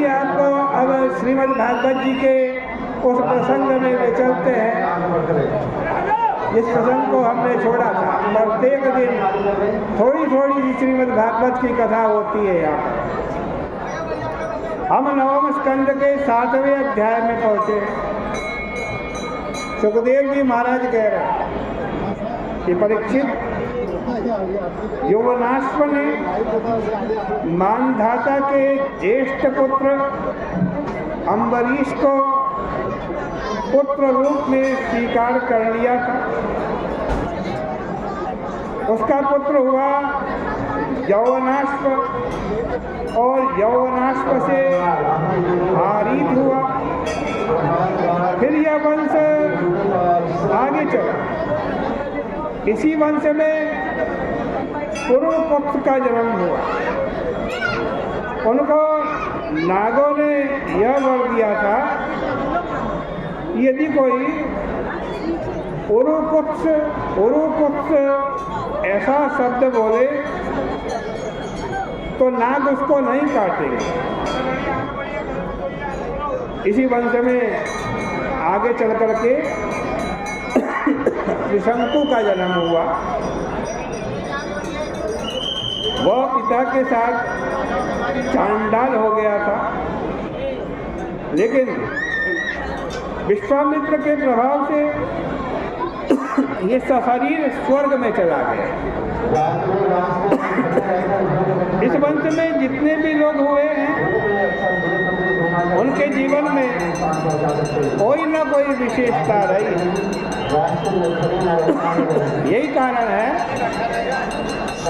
आइए आपको अब श्रीमद् भागवत जी के उस प्रसंग में ले चलते हैं जिस प्रसंग को हमने छोड़ा था। प्रत्येक दिन थोड़ी थोड़ी सी श्रीमद् भागवत की कथा होती है। यहाँ हम नवम स्कंद के 7वें अध्याय में पहुंचे। सुखदेव जी महाराज कह रहे हैं कि परीक्षित, यौवनाश्व ने मानधाता के ज्येष्ठ पुत्र अम्बरीश को पुत्र रूप में स्वीकार कर लिया था। उसका पुत्र हुआ यौवनाश्व और यौवनाश्व से हारीत हुआ। फिर यह वंश आगे चला। इसी वंश में पुरुपुत्र का जन्म हुआ। उनको नागों ने यह वर दिया था, यदि कोई उरुपुत्र ऐसा शब्द बोले तो नाग उसको नहीं काटेंगे। इसी वंश में आगे चल करके त्रिशंकु का जन्म हुआ। वह पिता के साथ चांडाल हो गया था, लेकिन विश्वामित्र के प्रभाव से ये सशरीर स्वर्ग में चला गया। इस वंश में जितने भी लोग हुए हैं, उनके जीवन में कोई न कोई विशेषता रही। यही कारण है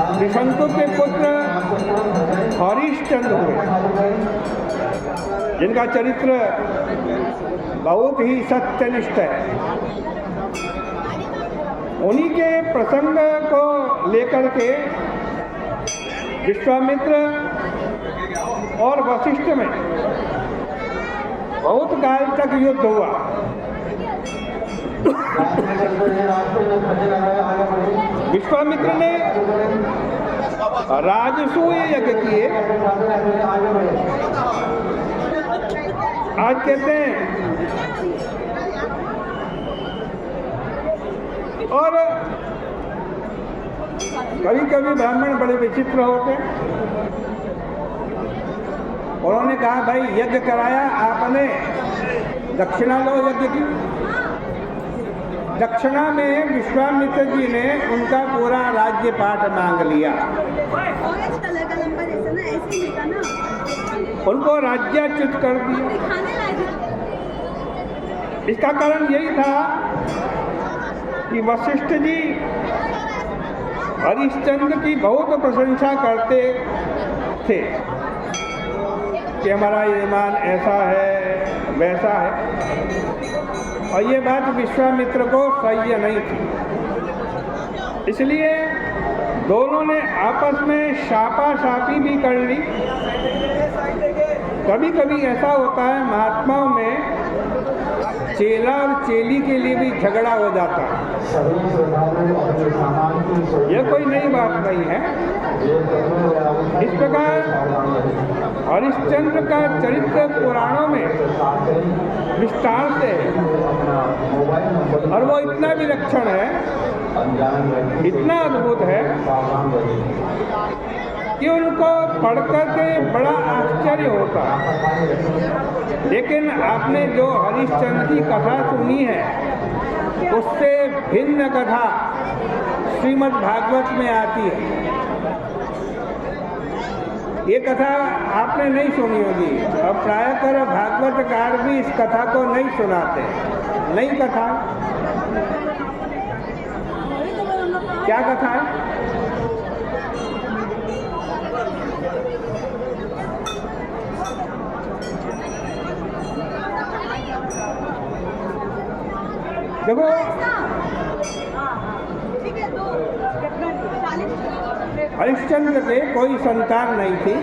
त्रिशंकु के पुत्र हरिश्चंद्र हुए, जिनका चरित्र बहुत ही सत्यनिष्ठ है। उन्हीं के प्रसंग को लेकर के विश्वामित्र और वशिष्ठ में बहुत काल तक युद्ध हुआ। विश्वामित्र ने राजसूय यज्ञ किए। आज कहते हैं, और कभी कभी ब्राह्मण बड़े विचित्र होते। उन्होंने कहा, भाई यज्ञ कराया आपने, दक्षिणा लो यज्ञ की। दक्षिणा में विश्वामित्र जी ने उनका पूरा राज्य पाठ मांग लिया। उनको राज्याच्युत कर दिया। इसका कारण यही था कि वशिष्ठ जी हरिश्चंद्र की बहुत प्रशंसा करते थे कि हमारा ईमान ऐसा है वैसा है, और ये बात विश्वामित्र को सह्य नहीं थी। इसलिए दोनों ने आपस में शापाशापी भी कर ली। कभी कभी ऐसा होता है महात्माओं में, चेला और चेली के लिए भी झगड़ा हो जाता है। यह कोई नई बात नहीं है। इस प्रकार हरिश्चंद्र का चरित्र पुराणों में विस्तार से है, और वो इतना विलक्षण है, इतना अद्भुत है कि उनको पढ़कर के बड़ा आश्चर्य होता है। लेकिन आपने जो हरिश्चंद्र की कथा सुनी है, उससे भिन्न कथा श्रीमद् भागवत में आती है। ये कथा आपने नहीं सुनी होगी, और प्रायः भागवतकार भी इस कथा को नहीं सुनाते। नई कथा, क्या कथा है? देखो, हरिश्चंद्र के कोई संतान नहीं थी।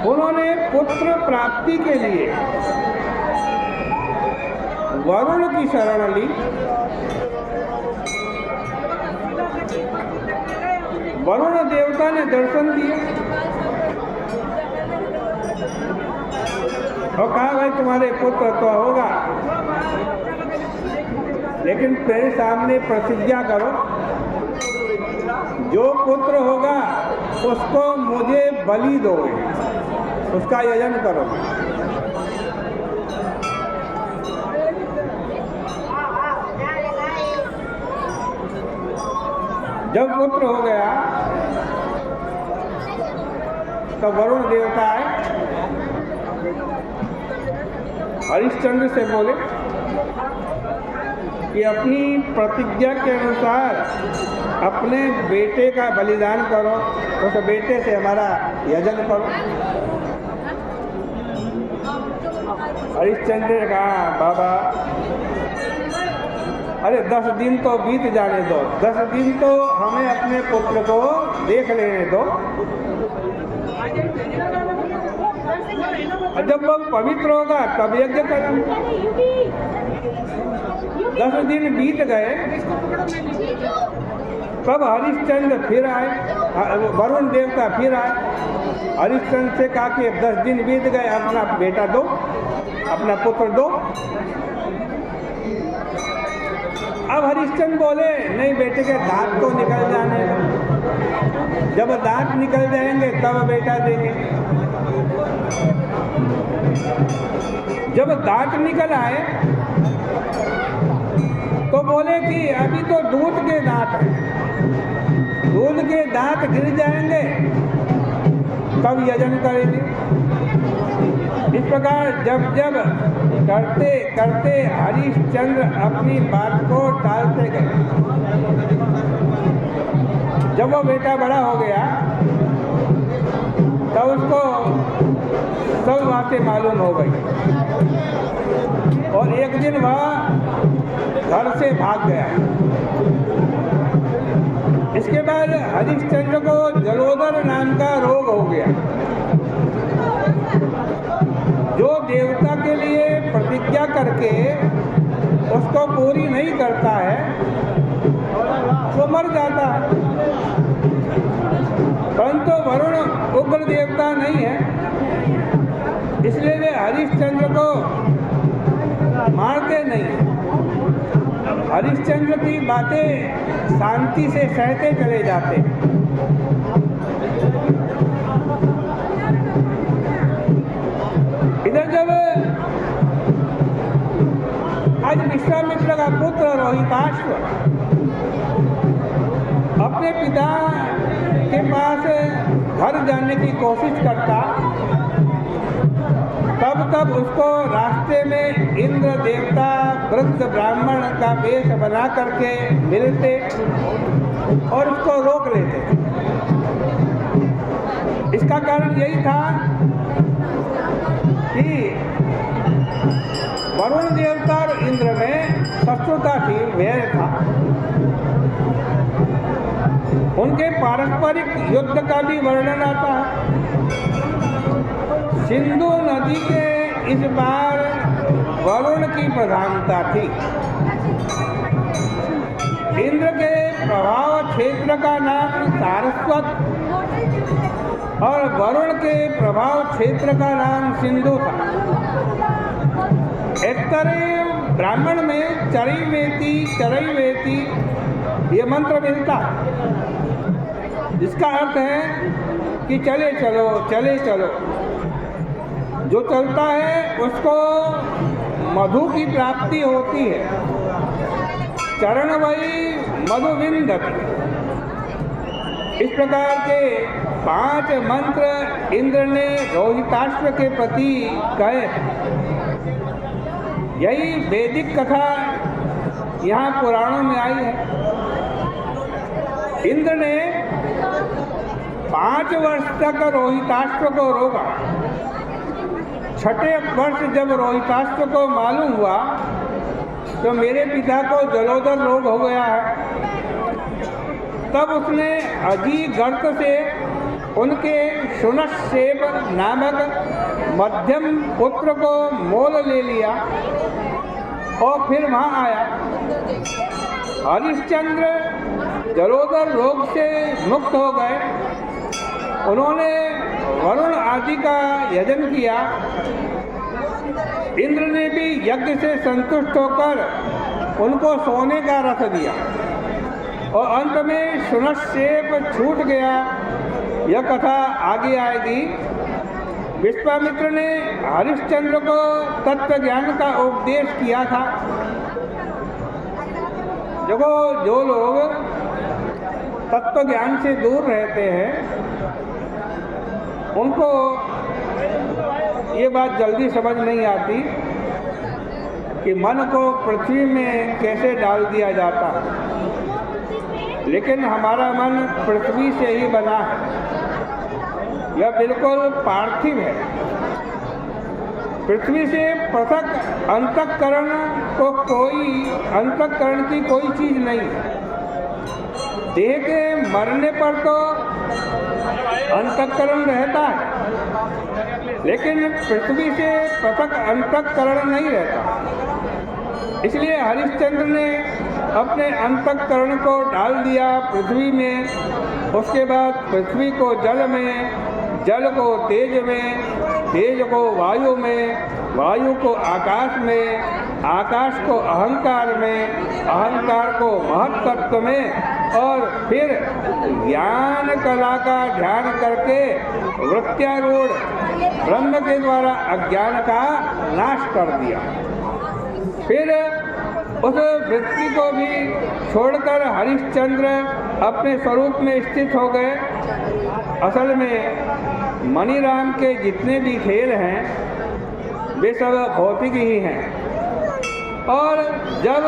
उन्होंने पुत्र प्राप्ति के लिए वरुण की शरण ली। वरुण देवता ने दर्शन दिए और कहा भाई तुम्हारे पुत्र तो होगा, लेकिन मेरे सामने प्रतिज्ञा करो, जो पुत्र होगा उसको मुझे बलि दोगे, उसका यजन करो। जब पुत्र हो गया तो वरुण देवता आए, हरिश्चंद्र से बोले कि अपनी प्रतिज्ञा के अनुसार अपने बेटे का बलिदान करो, तो बेटे से हमारा यजन करो। हरिश्चंद्र ने कहा बाबा अरे 10 दिन तो बीत जाने दो, 10 दिन तो हमें अपने पुत्र को देख लेने दो, और जब वो पवित्र होगा तब यज्ञ करेंगे। 10 दिन बीत गए, तब हरिश्चंद्र फिर आए, वरुण देवता फिर आए। हरिश्चंद्र से कहा कि 10 दिन बीत गए, अपना बेटा दो, अपना पुत्र दो। अब हरिश्चंद्र बोले नहीं, बेटे के दांत तो निकल जाने दो, जब दांत निकल जाएंगे तब बेटा देंगे। जब दांत निकल आए तो बोले कि अभी तो दूध के दांत हैं, दूध के दांत गिर जाएंगे तब यजन करेंगे। इस प्रकार जब जब करते करते हरिश्चंद्र अपनी बात को टालते गए। जब वो बेटा बड़ा हो गया तब उसको सब बातें मालूम हो गई और एक दिन वह घर से भाग गया। इसके बाद हरिश्चंद्र को जलोदर नाम का रोग हो गया। जो देवता के लिए प्रतिज्ञा करके उसको पूरी नहीं करता है वो मर जाता है, परंतु वरुण उग्र देवता नहीं है, इसलिए वे हरिश्चंद्र को मारते नहीं। हरिश्चंद्र की बातें शांति से सहते चले जाते। इधर जब आज विश्वामित्र का पुत्र रोहिताश्व अपने पिता के पास घर जाने की कोशिश करता, तब उसको रास्ते में इंद्र देवता वृद्ध ब्राह्मण का वेश बना करके मिलते और उसको रोक लेते। इसका कारण यही था कि वरुण देवता और इंद्र में शत्रुता थी, वैर था। उनके पारस्परिक युद्ध का भी वर्णन आता है। सिंधु नदी के इस बार वरुण की प्रधानता थी। इंद्र के प्रभाव क्षेत्र का नाम सारस्वत और वरुण के प्रभाव क्षेत्र का नाम सिंधु था। उत्तरे ब्राह्मण में चरैवेति ये मंत्र मिलता है, जिसका अर्थ है कि चले चलो चले चलो। जो चलता है उसको मधु की प्राप्ति होती है। चरण वही मधु विंदति। इस प्रकार के 5 मंत्र इंद्र ने रोहिताश्व के प्रति कहे। यही वैदिक कथा यहाँ पुराणों में आई है। इंद्र ने 5 वर्ष तक रोहिताश्व को रोका। 6ठे वर्ष जब रोहिताश्व को मालूम हुआ तो मेरे पिता को जलोदर रोग हो गया है, तब उसने अजी गर्त से उनके शुनशेब नामक मध्यम पुत्र को मोल ले लिया और फिर वहाँ आया। हरिश्चंद्र जलोदर रोग से मुक्त हो गए। उन्होंने वरुण आदि का यजन किया। इंद्र ने भी यज्ञ से संतुष्ट होकर उनको सोने का रथ दिया और अंत में सुनश्चेप छूट गया। यह कथा आगे आएगी। विश्वामित्र ने हरिश्चंद्र को तत्व ज्ञान का उपदेश किया था। जो लोग तत्व ज्ञान से दूर रहते हैं उनको ये बात जल्दी समझ नहीं आती कि मन को पृथ्वी में कैसे डाल दिया जाता है। लेकिन हमारा मन पृथ्वी से ही बना है। यह बिल्कुल पार्थिव है। पृथ्वी से पृथक अंतःकरण की कोई चीज नहीं है। देह के मरने पर तो अंतःकरण रहता है, लेकिन पृथ्वी से पृथक अंतःकरण नहीं रहता। इसलिए हरिश्चंद्र ने अपने अंतःकरण को डाल दिया पृथ्वी में। उसके बाद पृथ्वी को जल में, जल को तेज में, तेज को वायु में, वायु को आकाश में, आकाश को अहंकार में, अहंकार को महत्तत्व में, और फिर ज्ञान कला का ध्यान करके वृत्यारूढ़ ब्रह्म के द्वारा अज्ञान का नाश कर दिया। फिर उस वृत्ति को भी छोड़कर हरिश्चंद्र अपने स्वरूप में स्थित हो गए। असल में मणिराम के जितने भी खेल हैं वे सब भौतिक ही हैं, और जब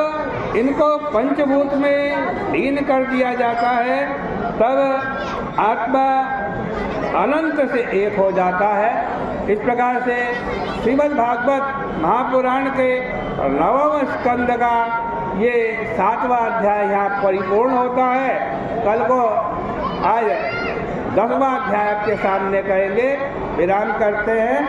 इनको पंचभूत में लीन कर दिया जाता है तब आत्मा अनंत से एक हो जाता है। इस प्रकार से श्रीमद् भागवत महापुराण के 9वें स्कंद का ये 7वां अध्याय यहाँ परिपूर्ण होता है। कल को आज 10वां अध्याय आपके सामने कहेंगे। विराम करते हैं।